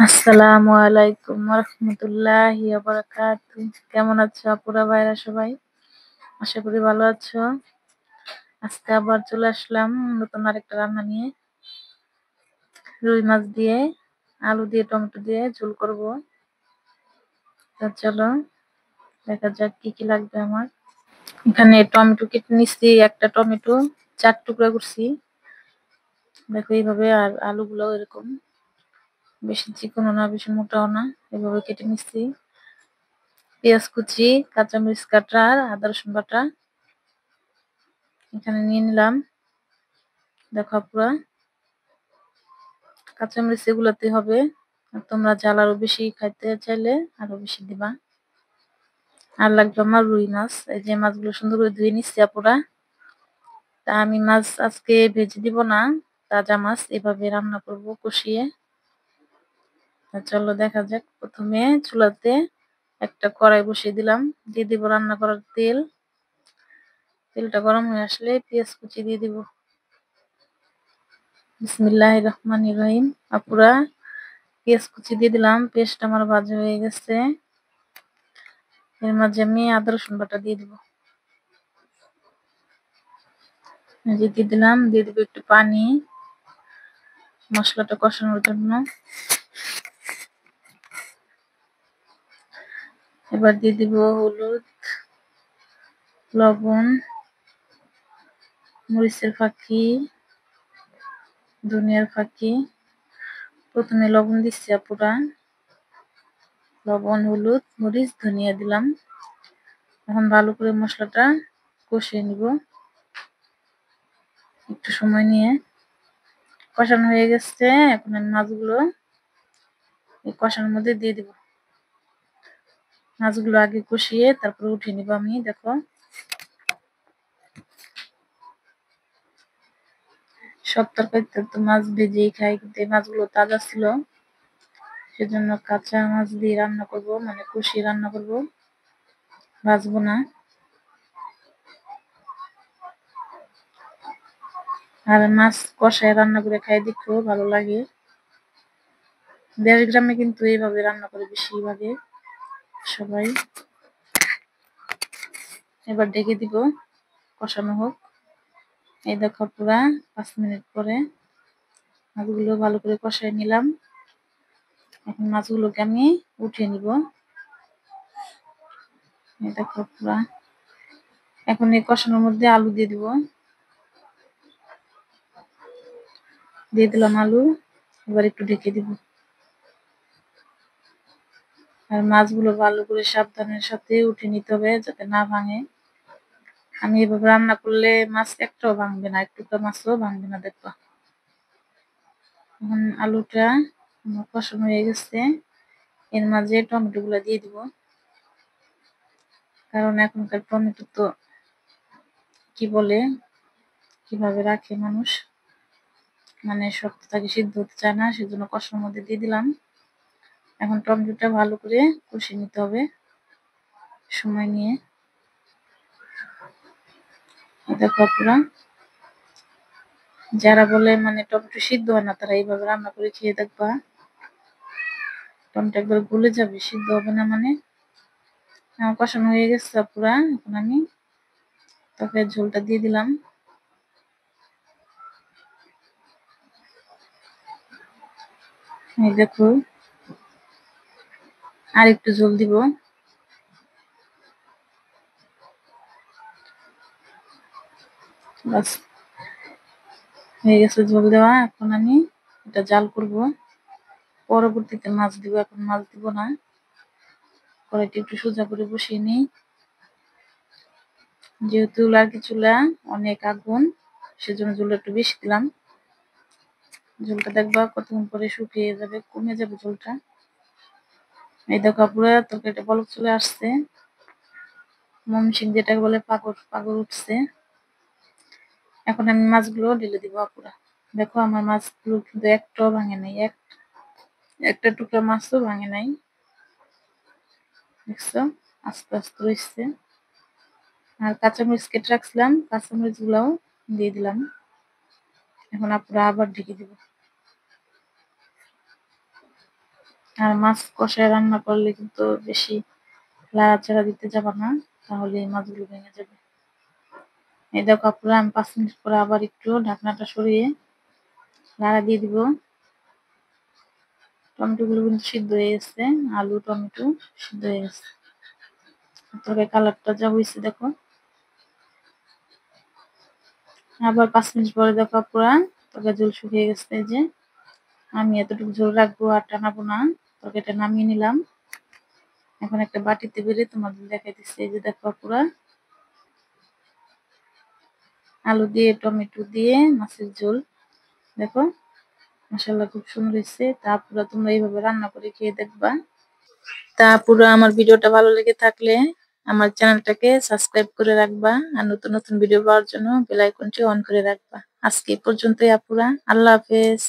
আসসালামু আলাইকুম রাহমাতুল্লাহি ওয়া বারাকাতুহু। কেমন আছো আপুরা ভাইরা সবাই? আশা করি ভালো আছো। আজকে আবার চলে আসলাম নতুন আরেকটা রান্না নিয়ে। রুই মাছ দিয়ে, আলু দিয়ে, টমেটো দিয়ে ঝোল করব। তো চলো দেখা যাক কি কি লাগবে আমার। এখানে টমেটো কেটে নিচ্ছি, একটা টমেটো 4 টুকরা করছি। দেখো এইভাবে, আর আলুগুলো এরকম বেশি চিকনও না বেশি মোটাও না, এভাবে কেটে নিচ্ছি। পেঁয়াজ কুচি, কাঁচামরিচ কাটা আর আদা রসুন বাটা এখানে নিয়ে নিলাম। দেখো পুরা কাঁচামরিচ এগুলাতে হবে। আর তোমরা ঝাল আরো বেশি খাইতে চাইলে আরো বেশি দিবা। আর লাগবে আমার রুই মাছ। এই যে মাছগুলো সুন্দর করে ধুয়ে নিচ্ছি আপুরা। তা আমি মাছ আজকে ভেজে দিব না, তাজা মাছ এভাবে রান্না করব কষিয়ে। চলো দেখা যাক। প্রথমে চুলাতে একটা কড়াই বসিয়ে দিলাম, দিয়ে দিব রান্না করার তেল। তেলটা গরম হয়ে আসলে পেঁয়াজ কুচি দিয়ে দিব। বিসমিল্লাহির রহমানির রহিম। আপুরা পেঁয়াজ কুচি দিয়ে দিলাম, পেঁয়াজটা আমার ভাজা হয়ে গেছে। এর মাঝে আমি আদা রসুন বাটা দিয়ে দিব। দিয়ে দিলাম, দিয়ে দিব একটু পানি মশলাটা কষানোর জন্য। এবার দিয়ে দিব হলুদ, লবণ, মরিচের ফাঁকি, ধনিয়ার ফাঁকি। প্রথমে লবণ দিচ্ছি আপুরা, লবণ, হলুদ, মরিচ, ধনিয়া দিলাম। এখন ভালো করে মশলাটা কষিয়ে নিব একটু সময় নিয়ে। কষানো হয়ে গেছে, এখন আমি মাছগুলো এই কষানোর মধ্যে দিয়ে দিব। মাছগুলো আগে কষিয়ে তারপরে উঠিয়ে নিব আমি। দেখো সব তরকারিতে তো মাছ ভেজেই খাই, কিন্তু এই মাছগুলো তাজা ছিল, সেজন্য কাঁচা মাছ দিয়ে রান্না করব, মানে কষিয়ে রান্না করব, ভাজবো না। আর মাছ কষায় রান্না করে খাই দেখতেও ভালো লাগে। দেশ গ্রামে কিন্তু এইভাবে রান্না করে বেশিরভাগে সবাই। এবার ডেকে দিব, কষানো হোক। এই দেখো পুরা 5 মিনিট পরে মাছগুলো ভালো করে কষাই নিলাম। এখন মাছগুলোকে আমি উঠিয়ে নিব। এই দেখো পুরা। এখন এই কষানোর মধ্যে আলু দিয়ে দিব। দিয়ে দিলাম আলু। এবার একটু ঢেকে দিব। আর মাছগুলো ভালো করে সাবধানের সাথে উঠিয়ে নিতে হবে যাতে না ভাঙে। আমি এভাবে রান্না করলে মাছ একটাও ভাঙবে না, একটু মাছও ভাঙবে না, দেখবা। এখন আলুটা কষানো হয়ে গেছে, এর মাঝে টমেটো গুলা দিয়ে দিব। কারণ এখনকার টমেটো তো কি বলে, কিভাবে রাখে মানুষ, মানে শক্ত থাকে, সিদ্ধ হতে চায় না, সেজন্য কষানোর মধ্যে দিয়ে দিলাম। এখন টমেটোটা ভালো করে কষিয়ে নিতে হবে সময় নিয়ে। দেখো পুরা, যারা বলে মানে টমেটো সিদ্ধ হয় না, তারা এইভাবে রান্না করে খেয়ে দেখবা, টমেটো একবার গলে যাবে, সিদ্ধ হবে না। মানে আমার কষানো হয়ে গেছে পুরা। এখন আমি তরকারির ঝোলটা দিয়ে দিলাম। এই দেখো আর একটু ঝোল দিব। বাস হয়ে গেছে ঝোল দেওয়া। এখন আমি এটা জাল করব, পরবর্তীতে মাছ দিব। এখন মাছ দিব না, কড়াইটা একটু সোজা করে বসিয়ে নিই। যেহেতু লার্কি চুলা অনেক আগুন, সেজন্য ঝোলটা একটু বেশি দিলাম। ঝোলটা দেখবা কতক্ষণ পরে শুকিয়ে যাবে, কমে যাবে ঝোলটা। এই দেখো পুরো তরকারিটা বলক চলে আসছে, মমসিং যেটা বলে পাগর পাগর উঠছে। এখন আমি মাছগুলো ঢেলে দিব আপুরা। দেখো আমার মাছগুলো কিন্তু একটাও ভাঙে নাই, একটা টুকরা মাছও ভাঙে নাই, দেখছো আস্তে আস্তে রয়েছে। আর কাঁচামরিচ কেটে রাখছিলাম, কাঁচামরিচ গুলাও দিয়ে দিলাম। এখন আপুরা আবার ঢেকে দিব। আর মাছ কষায় রান্না করলে কিন্তু বেশি লাড়াচাড়া দিতে যাবে না, তাহলে এই মাছগুলো ভেঙে যাবে। এই দেখো আপুরা, আমি 5 মিনিট পরে আবার একটু ঢাকনাটা সরিয়ে নাড়া দিয়ে দিব। টমেটো গুলো কিন্তু সিদ্ধ হয়ে গেছে, আলু টমেটো সিদ্ধ হয়ে গেছে। তবে কালারটা যা হয়েছে দেখো। আবার 5 মিনিট পরে দেখো পুরা তরকারি ঝোল শুকিয়ে গেছে। এই যে আমি এতটুকু ঝোল রাখবো আর টানাবো না, তরকারিটা নামিয়ে নিলাম। এখন একটা বাটিতে বেড়ে তোমাদের দেখাইতেছি। এই যে দেখো পুরা আলু দিয়ে টমেটো দিয়ে মাছের ঝোল, দেখো মাশাআল্লাহ খুব সুন্দর হয়েছে। তা পুরা তোমরা এইভাবে রান্না করে খেয়ে দেখবা। তা পুরো আমার ভিডিওটা ভালো লেগে থাকলে আমার চ্যানেলটাকে সাবস্ক্রাইব করে রাখবা, আর নতুন নতুন ভিডিও পাওয়ার জন্য বেল আইকনটি অন করে রাখবা। আজকে এই পর্যন্তই আপুরা, আল্লাহ হাফেজ।